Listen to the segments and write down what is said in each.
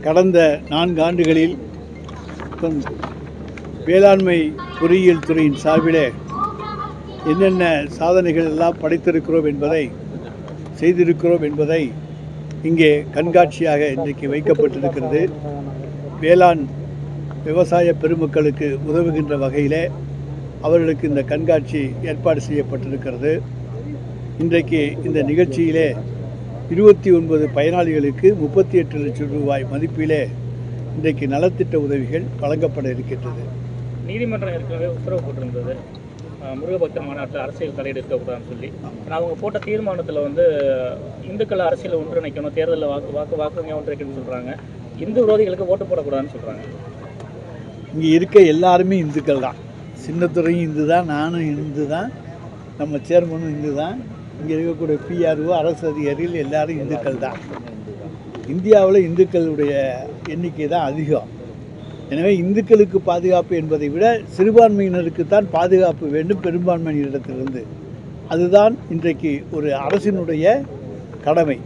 கடந்த 4 ஆண்டுகளில் வேளாண்மை பொறியியல் துறையின் சார்பிலே என்னென்ன சாதனைகள் எல்லாம் படைத்திருக்கிறோம் என்பதை செய்திருக்கிறோம் என்பதை இங்கே கண்காட்சியாக இன்றைக்கு வைக்கப்பட்டிருக்கிறது. வேளாண் விவசாய பெருமக்களுக்கு உதவுகின்ற வகையிலே அவர்களுக்கு இந்த கண்காட்சி ஏற்பாடு செய்யப்பட்டிருக்கிறது. இன்றைக்கு இந்த நிகழ்ச்சியிலே 29 பயனாளிகளுக்கு 38 லட்சம் ரூபாய் மதிப்பிலே இன்றைக்கு நலத்திட்ட உதவிகள் வழங்கப்பட இருக்கின்றது. நீதிமன்றம் ஏற்கனவே உத்தரவு போட்டிருந்தது முருகபக்தர் மாநாட்டில் அரசியல் தலையீடு இருக்கக்கூடாதுன்னு சொல்லி. அவங்க போட்ட தீர்மானத்தில் இந்துக்கள் அரசியல் ஒன்றிணைக்கணும், தேர்தலில் வாக்குங்க ஒன்றிணைக்கணும்னு சொல்கிறாங்க. இந்து விரோதிகளுக்கு ஓட்டு போடக்கூடாதுன்னு சொல்கிறாங்க. இங்கே இருக்க எல்லாருமே இந்துக்கள் தான். சின்னத்துறையும் இந்து தான், நானும் இந்து தான், நம்ம சேர்மனும் இந்து தான், இங்கே இருக்கக்கூடிய பிஆர்ஓ அரசு அதிகாரிகள் எல்லாரும் இந்துக்கள் தான். இந்தியாவில் இந்துக்களுடைய எண்ணிக்கை தான் அதிகம். எனவே இந்துக்களுக்கு பாதுகாப்பு என்பதை விட சிறுபான்மையினருக்கு தான் பாதுகாப்பு வேண்டும் பெரும்பான்மையினரிடத்திலிருந்து. அதுதான் இன்றைக்கு ஒரு அரசினுடைய கடமை.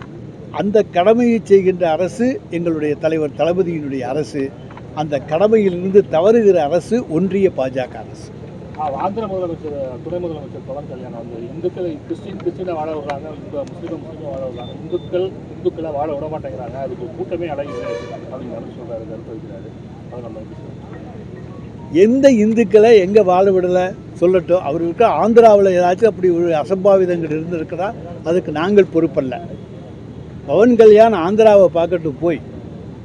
அந்த கடமையை செய்கின்ற அரசு எங்களுடைய தலைவர் தளபதியினுடைய அரசு. அந்த கடமையிலிருந்து தவறுகிற அரசு ஒன்றிய பாஜக அரசு. ஆந்திர முதலமைச்சர் துணை முதலமைச்சர் பவன் கல்யாணம் இந்துக்களை கிறிஸ்டினை வாழ விடுறாங்க, முஸ்லீம் வாழ விடுறாங்க, இந்துக்களை வாழ விட மாட்டேங்கிறாங்க, அதுக்கு கூட்டமே அடையுது அப்படின்னு சொல்றாரு, கருத்து வைக்கிறாரு. அதை நம்ம எந்த இந்துக்களை எங்கே வாழ விடலை சொல்லட்டும். அவருக்கு ஆந்திராவில் ஏதாச்சும் அப்படி ஒரு அசம்பாவிதங்கள் இருந்திருக்கிறா, அதுக்கு நாங்கள் பொறுப்பல்ல. பவன் கல்யாண் ஆந்திராவை பார்க்கட்டும். போய்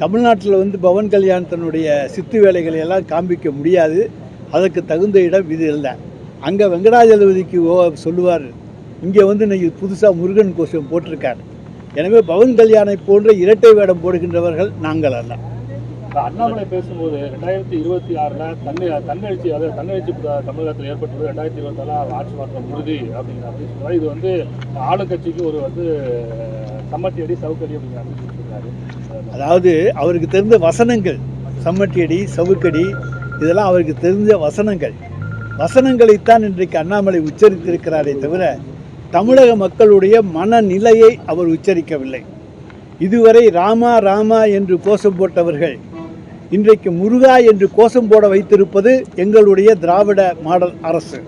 தமிழ்நாட்டில் பவன் கல்யாண் தன்னுடைய சித்து வேலைகளை எல்லாம் காண்பிக்க முடியாது. அதற்கு தகுந்த இடம் இது இல்லை. அங்கே வெங்கடாஜலபதிக்கு சொல்லுவார், இங்கே நீங்கள் புதுசாக முருகன் கோஷம் போட்டிருக்காரு. எனவே பவன் கல்யாணை போன்ற இரட்டை வேடம் போடுகின்றவர்கள் நாங்கள் அல்ல. அண்ணாமலை பேசும்போது 2026 தன்னெழுச்சி தமிழகத்தில் ஏற்பட்டது, 2024 ஆட்சி மாற்றம் உறுதி அப்படிங்கிற இது ஆளுங்கட்சிக்கு ஒரு சம்மட்டியடி சவுக்கடி அப்படிங்கிற. அதாவது அவருக்கு தெரிந்த வசனங்கள், சம்மட்டியடி சவுக்கடி, இதெல்லாம் அவருக்கு தெரிஞ்ச வசனங்களைத்தான் இன்றைக்கு அண்ணாமலை உச்சரித்திருக்கிறாரே தவிர தமிழக மக்களுடைய மனநிலையை அவர் உச்சரிக்கவில்லை. இதுவரை ராமா ராமா என்று கோஷம் போட்டவர்கள் இன்றைக்கு முருகா என்று கோஷம் போட வைத்திருப்பது எங்களுடைய திராவிட மாடல் அரசு.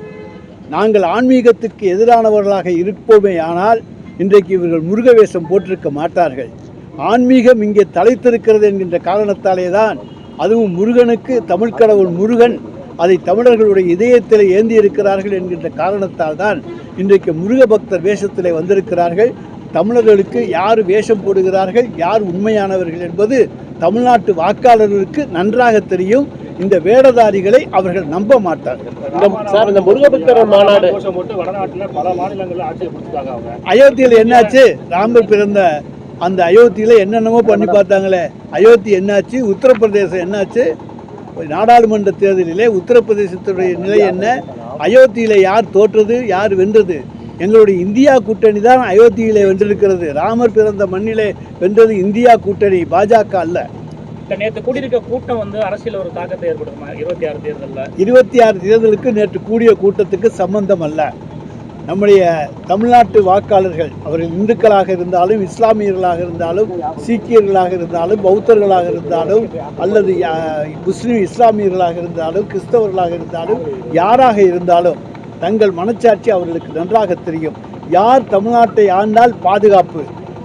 நாங்கள் ஆன்மீகத்துக்கு எதிரானவர்களாக இருப்போமே, ஆனால் இன்றைக்கு இவர்கள் முருக வேஷம் போட்டிருக்க மாட்டார்கள். ஆன்மீகம் இங்கே தலைத்திருக்கிறது என்கின்ற காரணத்தாலே தான், அதுவும் முருகனுக்கு தமிழ் கடவுள் முருகன் அதை தமிழர்களுடைய இதயத்தில் ஏந்தி இருக்கிறார்கள் என்கின்ற காரணத்தால் தான் இன்றைக்கு முருக பக்தர் வேஷத்திலே வந்திருக்கிறார்கள். தமிழர்களுக்கு யார் வேஷம் போடுகிறார்கள், யார் உண்மையானவர்கள் என்பது தமிழ்நாட்டு வாக்காளர்களுக்கு நன்றாக தெரியும். இந்த வேடதாரிகளை அவர்கள் நம்ப மாட்டார்கள். இந்த முருகபக்தர் மாநாடு அயோத்தியில் என்னாச்சு? ராமர் பிறந்த அந்த அயோத்தியில் என்னென்னமோ பண்ணி பார்த்தாங்களே, அயோத்தி என்னாச்சு? உத்தரப்பிரதேசம் என்னாச்சு? நாடாளுமன்ற தேர்தலிலே உத்தரப்பிரதேசத்துடைய நிலை என்ன? அயோத்தியில் யார் தோற்றது, யார் வென்றது? எங்களுடைய இந்தியா கூட்டணி தான் அயோத்தியிலே வென்றிருக்கிறது. ராமர் பிறந்த மண்ணிலே வென்றது இந்தியா கூட்டணி, பாஜக அல்ல. நேற்று கூடியிருக்க கூட்டம் அரசியல் ஒரு தாக்கத்தை ஏற்படுத்துமா? 26 தேர்தலுக்கு நேற்று கூடிய கூட்டத்துக்கு சம்பந்தம் அல்ல. நம்முடைய தமிழ்நாட்டு வாக்காளர்கள், அவர்கள் இந்துக்களாக இருந்தாலும், இஸ்லாமியர்களாக இருந்தாலும், சீக்கியர்களாக இருந்தாலும், பௌத்தர்களாக இருந்தாலும், அல்லது முஸ்லீம் இஸ்லாமியர்களாக இருந்தாலும், கிறிஸ்தவர்களாக இருந்தாலும், யாராக இருந்தாலும் தங்கள் மனச்சாட்சி அவர்களுக்கு நன்றாக தெரியும். யார் தமிழ்நாட்டை ஆண்டால் பாதுகாப்பு,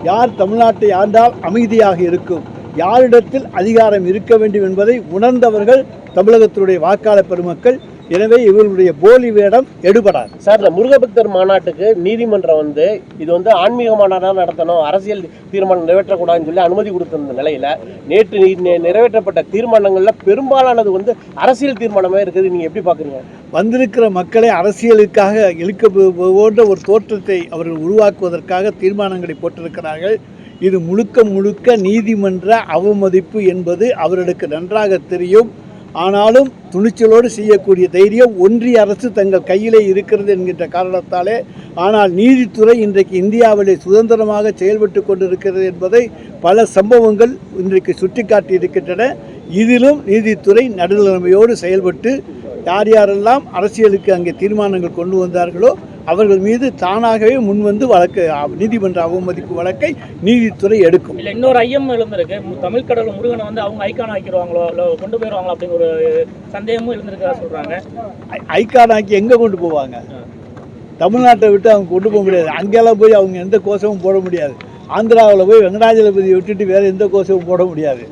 யார் தமிழ்நாட்டை ஆண்டால் அமைதியாக இருக்கும், யாரிடத்தில் அதிகாரம் இருக்க வேண்டும் என்பதை உணர்ந்தவர்கள் தமிழகத்தினுடைய வாக்காளர் பெருமக்கள். எனவே இவர்களுடைய போலி வேடம் எடுபடாது. சார், இந்த முருகபக்தர் மாநாட்டுக்கு நீதிமன்றம் இது ஆன்மீக மாநாடாக நடத்தணும், அரசியல் தீர்மானம் நிறைவேற்றக்கூடாதுன்னு சொல்லி அனுமதி கொடுத்திருந்த நிலையில் நேற்று நிறைவேற்றப்பட்ட தீர்மானங்களில் பெரும்பாலானது அரசியல் தீர்மானமே இருக்குது. நீங்கள் எப்படி பார்க்குறீங்க? வந்திருக்கிற மக்களை அரசியலுக்காக இழுக்க போன்ற ஒரு தோற்றத்தை அவர்கள் உருவாக்குவதற்காக தீர்மானங்களை போட்டிருக்கிறார்கள். இது முழுக்க நீதிமன்ற அவமதிப்பு என்பது அவர்களுக்கு நன்றாக தெரியும். ஆனாலும் துணிச்சலோடு செய்யக்கூடிய தைரியம் ஒன்றிய அரசு தங்கள் கையிலே இருக்கிறது என்கின்ற காரணத்தாலே. ஆனால் நீதித்துறை இன்றைக்கு இந்தியாவிலே சுதந்திரமாக செயல்பட்டு கொண்டிருக்கிறது என்பதை பல சம்பவங்கள் இன்றைக்கு சுட்டிக்காட்டி இருக்கின்றன. இதிலும் நீதித்துறை நடுநிலைமையோடு செயல்பட்டு யாரெல்லாம் அரசியலுக்கு அங்கே தீர்மானங்கள் கொண்டு வந்தார்களோ அவர்கள் மீது தானாகவே முன்வந்து வழக்கு நீதிமன்ற அவமதிப்பு வழக்கை நீதித்துறை எடுக்கும். இல்லை, இன்னொரு ஐயம் எழுந்திருக்கு. தமிழ் கடவுள் முருகனை வந்து அவங்க ஐக்கான் ஆக்கிடுவாங்களோ இல்லை கொண்டு போயிடுவாங்களோ அப்படின்னு ஒரு சந்தேகமும் இருந்திருக்கா சொல்கிறாங்க. ஐக்கான் ஆக்கி எங்கே கொண்டு போவாங்க? தமிழ்நாட்டை விட்டு அவங்க கொண்டு போக முடியாது. அங்கெல்லாம் போய் அவங்க எந்த கோஷமும் போட முடியாது. ஆந்திராவில் போய் வெங்கடாஜலபதியை விட்டுட்டு வேறு எந்த கோஷமும் போட முடியாது.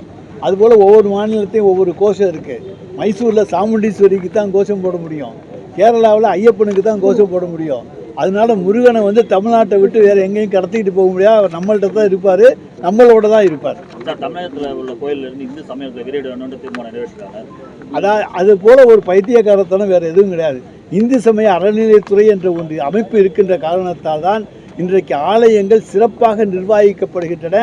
அதுபோல் ஒவ்வொரு மாநிலத்தையும் ஒவ்வொரு கோஷம் இருக்குது. மைசூரில் சாமுண்டீஸ்வரிக்கு தான் கோஷம் போட முடியும். கேரளாவில் ஐயப்பனுக்கு தான் கோஷம் போட முடியும். அதனால முருகனை வந்து தமிழ்நாட்டை விட்டு வேறு எங்கேயும் கடத்திக்கிட்டு போக முடியாது. அவர் நம்மள்கிட்ட தான் இருப்பார், நம்மளோட தான் இருப்பார். தமிழகத்தில் உள்ள கோயிலிருந்து இந்து சமயத்தை வெளியிடணும்னு தீர்மானம் நிறைவேற்றிருக்காங்க. அது போல் ஒரு பைத்தியக்காரத்தனம் வேறு எதுவும் கிடையாது. இந்து சமய அறநிலையத்துறை என்ற ஒன்று அமைப்பு இருக்கின்ற காரணத்தால் தான் இன்றைக்கு ஆலயங்கள் சிறப்பாக நிர்வகிக்கப்படுகின்றன.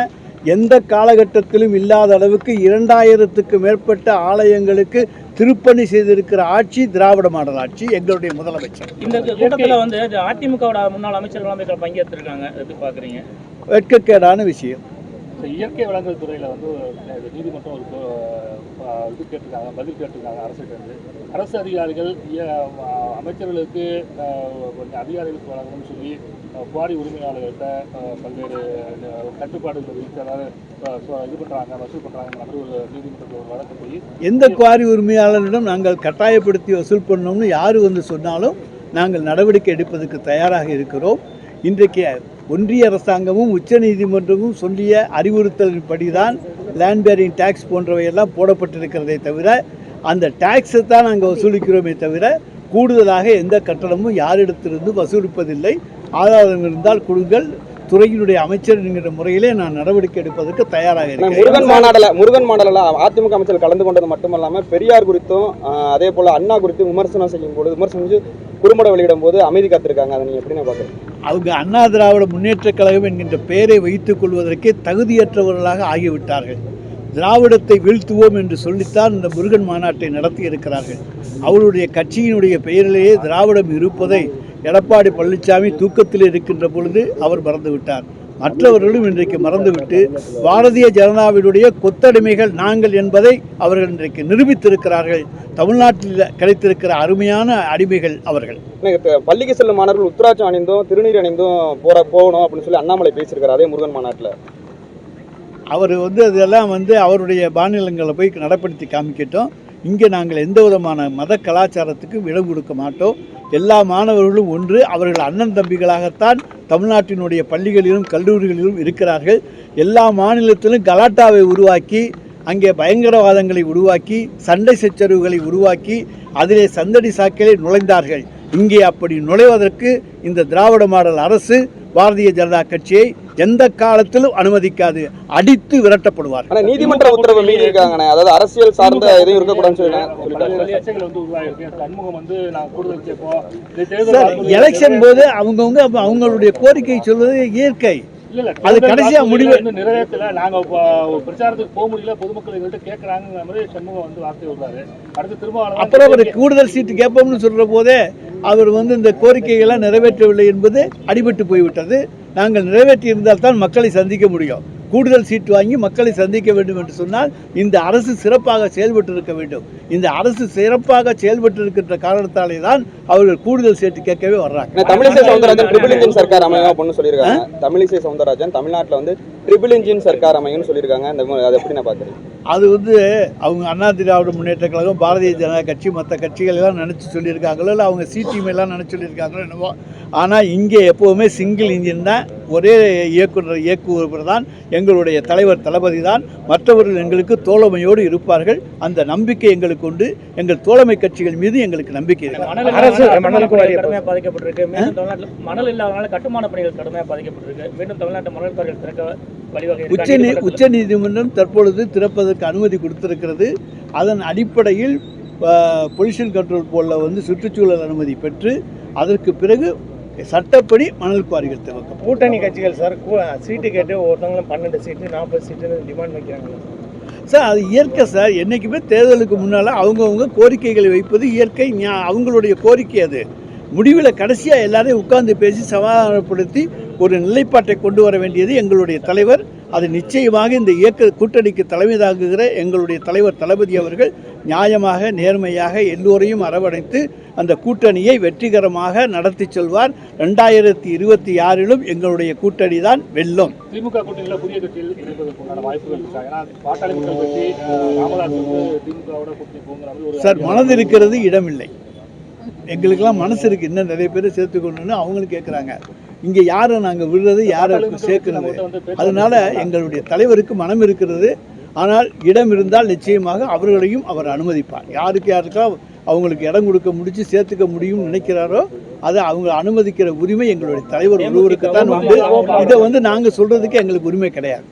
எந்த காலகட்டத்திலும் இல்லாத அளவுக்கு 2000க்கு மேற்பட்ட ஆலயங்களுக்கு திருப்பணி செய்திருக்கிற ஆட்சி திராவிட மாடல் ஆட்சி, எங்களுடைய முதலமைச்சர். இந்த கூட்டத்தில் வந்து அதிமுகவோட முன்னாள் அமைச்சர்கள் பங்கேற்றிருக்காங்க. எப்படி பார்க்குறீங்க? வெட்கக்கேடான விஷயம். இயற்கை வளங்கள் துறையில் வந்து நீதிமன்றம் ஒரு இது கேட்டிருக்காங்க, பதில் கேட்டிருக்காங்க அரசுக்கு. அரசு அதிகாரிகள் அமைச்சர்களுக்கு கொஞ்சம் அதிகாரிகளுக்கு வழங்கணும்னு சொல்லி குவாரி உரிமையாளர்கள்ட்ட பல்வேறு கட்டுப்பாடுகள் விதித்து இது பண்ணுறாங்க, வசூல் பண்ணுறாங்க. ஒரு நீதிமன்றத்தில் ஒரு வழக்கு போய் எந்த குவாரி உரிமையாளரிடம் நாங்கள் கட்டாயப்படுத்தி வசூல் பண்ணோம்னு யார் வந்து சொன்னாலும் நாங்கள் நடவடிக்கை எடுப்பதற்கு தயாராக இருக்கிறோம். இன்றைக்கு ஒன்றிய அரசாங்கமும் உச்சநீதிமன்றமும் சொல்லிய அறிவுறுத்தலின்படி தான் லேண்ட் பேரிங் டேக்ஸ் போன்றவையெல்லாம் போடப்பட்டிருக்கிறதே தவிர அந்த டேக்ஸை தான் நாங்கள் வசூலிக்கிறோமே தவிர கூடுதலாக எந்த கட்டணமும் யாரிடத்திலிருந்து வசூலிப்பதில்லை. ஆதாரம் இருந்தால் கொடுங்கள், துறையினுடைய அமைச்சர் என்கிற முறையிலே நான் நடவடிக்கை எடுப்பதற்கு தயாராக இருக்கிறேன். முருகன் மாடலில் அதிமுக அமைச்சர் கலந்து கொண்டது மட்டுமல்லாமல் பெரியார் குறித்தும் அதே போல் அண்ணா குறித்தும் விமர்சனம் செய்யும் போது செஞ்சு குறும்படம் வெளியிடும் போது அமைதி காத்திருக்காங்க. அதை நீங்கள் எப்படின்னு பார்க்குறீங்க? அவங்க அண்ணா திராவிட முன்னேற்றக் கழகம் என்கின்ற பெயரை வைத்துக் கொள்வதற்கே தகுதியற்றவர்களாக ஆகிவிட்டார்கள். திராவிடத்தை வீழ்த்துவோம் என்று சொல்லித்தான் இந்த முருகன் மாநாட்டை நடத்தி இருக்கிறார்கள். அவருடைய கட்சியினுடைய பெயரிலேயே திராவிடம் இருப்பதை எடப்பாடி பழனிசாமி தூக்கத்தில் இருக்கின்ற பொழுது அவர் மறந்துவிட்டார். மற்றவர்களும் இன்றைக்கு மறந்துவிட்டு பாரதிய ஜனதாவினுடைய கொத்தடிமைகள் நாங்கள் என்பதை அவர்கள் இன்றைக்கு நிரூபித்திருக்கிறார்கள். தமிழ்நாட்டில் கிடைத்திருக்கிற அருமையான அடிமைகள் அவர்கள். பள்ளிக்கு செல்லும் மாணவர்கள் உத்தராட்சம் அணிந்தும் திருநீர் அணிந்தும் போகணும் அப்படின்னு சொல்லி அண்ணாமலை பேசியிருக்காரு அதே முருகன் மாநாட்டில். அவர் அதெல்லாம் அவருடைய மாநிலங்களை போய் நடைப்படுத்தி காமிக்கட்டும். இங்கே நாங்கள் எந்த விதமான மத கலாச்சாரத்துக்கும் இடம் கொடுக்க மாட்டோம். எல்லா மாணவர்களும் ஒன்று, அவர்கள் அண்ணன் தம்பிகளாகத்தான் தமிழ்நாட்டினுடைய பள்ளிகளிலும் கல்லூரிகளிலும் இருக்கிறார்கள். எல்லா மாநிலத்திலும் கலாட்டாவை உருவாக்கி, அங்கே பயங்கரவாதங்களை உருவாக்கி, சண்டை சச்சரவுகளை உருவாக்கி, அதிலே சந்தடி சாக்கிலே நுழைந்தார்கள். இங்கே அப்படி நுழைவதற்கு இந்த திராவிட மாடல் அரசு பாரதிய ஜனதா கட்சியை எந்த காலத்திலும் அனுமதிக்காது, அடித்து விரட்டப்படுவார். நீதிமன்ற உத்தரவு மீறி இருக்காங்க, அதாவது அரசியல் சார்ந்த எதுவும் இருக்கக்கூடாதுன்னு எலெக்ஷன் போது அவங்களுடைய கோரிக்கை சொல்வது இயற்கை. அது கடைசியா முடிவு நிறைவேற்றல. நாங்க பிரச்சாரத்துக்கு போக முடியல, பொதுமக்கள் எங்கள்கிட்ட கேட்கறாங்க மாதிரி சண்முகம் வார்த்தை விடுறாரு. அடுத்து திரும்ப அப்புறம் அவர் கூடுதல் சீட்டு கேட்போம்னு சொல்ற போதே அவர் இந்த கோரிக்கைகளை நிறைவேற்றவில்லை என்பது அடிபட்டு போய்விட்டது. நாங்கள் நிறைவேற்றி இருந்தால் தான் மக்களை சந்திக்க முடியும். கூடுதல் சீட்டு வாங்கி மக்களை சந்திக்க வேண்டும் என்று சொன்னால் இந்த அரசு சிறப்பாக செயல்பட்டு இருக்க வேண்டும். இந்த அரசு சிறப்பாக செயல்பட்டு இருக்கின்ற காரணத்தாலே தான் அவர்கள் கூடுதல் சீட்டு கேட்கவே வர்றாங்க. தமிழிசை சவுந்தரராஜன் ட்ரிபிள் இன்ஜின் சர்க்கார் அமையும் அப்படின்னு சொல்லியிருக்காங்க. தமிழிசை சவுந்தரராஜன் தமிழ்நாட்டில் ட்ரிபிள் இன்ஜின் சர்க்கார் அமையும்னு சொல்லியிருக்காங்க. அதை எப்படி நான் பார்க்குறேன்? அது அவங்க அண்ணா திராவிட முன்னேற்ற கழகம், பாரதிய ஜனதா கட்சி, மற்ற கட்சிகள் எல்லாம் நினச்சி சொல்லியிருக்காங்களோ, இல்லை அவங்க சிடிஎம் எல்லாம் நினச்சி சொல்லியிருக்காங்களோ என்னவோ. ஆனால் இங்கே எப்போவுமே சிங்கிள் இன்ஜின் தான், ஒரே இயக்குவர் தான், எங்களுடைய தலைவர் தளபதி தான். மற்றவர்கள் எங்களுக்கு தோழமையோடு இருப்பார்கள். அந்த நம்பிக்கை எங்களுக்கு உண்டு. எங்கள் தோழமை கட்சிகள் மீது எங்களுக்கு நம்பிக்கை இருக்கு. கடுமையாக பாதிக்கப்பட்டிருக்கு. மீண்டும் தமிழ்நாட்டில் மணல் இல்லாதனால கட்டுமான பணிகள் கடுமையாக பாதிக்கப்பட்டிருக்கு. மீண்டும் தமிழ்நாட்டு மணல் குவாரிகள் திறக்க வழிவகை உச்ச நீதிமன்றம் தற்பொழுது திறப்பதற்கு அனுமதி கொடுத்திருக்கிறது. அதன் அடிப்படையில் பொல்யூஷன் கண்ட்ரோல் போர்டில் சுற்றுச்சூழல் அனுமதி பெற்று அதற்கு பிறகு சட்டப்படி மணல் குவாரிகள் திறக்கும். கூட்டணி கட்சிகள் சார் சீட்டு கேட்டு ஒருத்தவங்களும் 12 சீட்டு 40 சீட்டுன்னு டிமாண்ட் வைக்கிறாங்க சார். அது இயற்கை சார். என்றைக்குமே தேர்தலுக்கு முன்னால் அவங்கவுங்க கோரிக்கைகளை வைப்பது இயற்கை. அவங்களுடைய கோரிக்கை அது. முடிவில் கடைசியாக எல்லாரையும் உட்கார்ந்து பேசி சமாதானப்படுத்தி ஒரு நிலைப்பாட்டை கொண்டு வர வேண்டியது எங்களுடைய தலைவர். அது நிச்சயமாக இந்த கூட்டணிக்கு தலைமை தாங்குகிற எங்களுடைய தலைவர் தளபதி அவர்கள் நியாயமாக நேர்மையாக எல்லோரையும் அரவணைத்து அந்த கூட்டணியை வெற்றிகரமாக நடத்தி செல்வார். 2026 எங்களுடைய கூட்டணி தான் வெல்லும். திமுக கூட்டணியில் புதிய கட்சியில் இணைப்பதற்கான வாய்ப்புகள் இருக்கா? ஏன்னா பாட்டாளி மக்கள் கட்சி ராமதாஸ் வந்து திமுகவோட கூட்டணி போங்கிற சார், மனது இருக்கிறது இடமில்லை. எங்களுக்கெல்லாம் மனசு இருக்குது, இன்னும் நிறைய பேர் சேர்த்துக்கணுன்னு அவங்களும் கேட்குறாங்க. இங்கே யாரை நாங்கள் விடுறது, யாரை சேர்க்கிறது? அதனால எங்களுடைய தலைவருக்கு மனம் இருக்கிறது. ஆனால் இடம் இருந்தால் நிச்சயமாக அவர்களையும் அவர் அனுமதிப்பார். யாருக்கெல்லாம் அவங்களுக்கு இடம் கொடுக்க முடிச்சு சேர்த்துக்க முடியும்னு நினைக்கிறாரோ அதை அவங்க அனுமதிக்கிற உரிமை எங்களுடைய தலைவர் ஒருவருக்கு தான் உண்டு. இதை நாங்கள் சொல்கிறதுக்கு எங்களுக்கு உரிமை கிடையாது.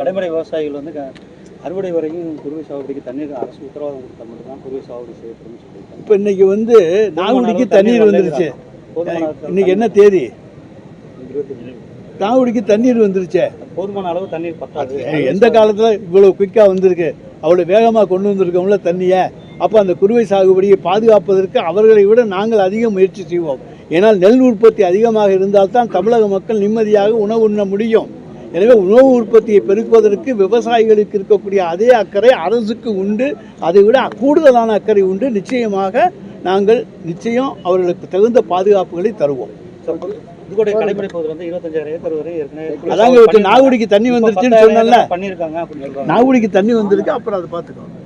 கடைமடை விவசாயிகள் அறுவடை வரையும் குறுவை சாகுபடிக்கு தண்ணீர் அரசு உத்தரவாதம் கொடுத்தா மட்டும்தான் குறுவை சாகுபடி செய்யப்படும்னு சொல்லியிருக்காங்க. இப்போ இன்னைக்கு நாகுடிக்கு தண்ணீர் வந்துருச்சு. இன்னைக்கு என்ன தேதி? நாகுடிக்கு தண்ணீர் வந்துருச்சு. போதுமான அளவு தண்ணீர் பத்தாது. எந்த காலத்தில் இவ்வளோ குயிக்காக வந்திருக்கு, அவ்வளோ வேகமாக கொண்டு வந்திருக்கோம்ல தண்ணியை. அப்போ அந்த குறுவை சாகுபடியை பாதுகாப்பதற்கு அவர்களை விட நாங்கள் அதிக முயற்சி செய்வோம். ஏன்னால் நெல் உற்பத்தி அதிகமாக இருந்தால்தான் தமிழக மக்கள் நிம்மதியாக உணவு உண்ண முடியும். எனவே உணவு உற்பத்தியை பெருக்குவதற்கு விவசாயிகளுக்கு இருக்கக்கூடிய அதே அக்கறை அரசுக்கு உண்டு, அதை விட கூடுதலான அக்கறை உண்டு. நிச்சயமாக நாங்கள் அவர்களுக்கு தகுந்த பாதுகாப்புகளை தருவோம். கடைமடை பகுதியில் 25,000 ஏக்கர் வரை ஏற்கனவே அதாங்க நாகுடிக்கு தண்ணி வந்துருச்சுன்னு சொன்னால பண்ணியிருக்காங்க. நாகுடிக்கு தண்ணி வந்திருக்கு. அப்புறம் அதை பார்த்துக்கோங்க.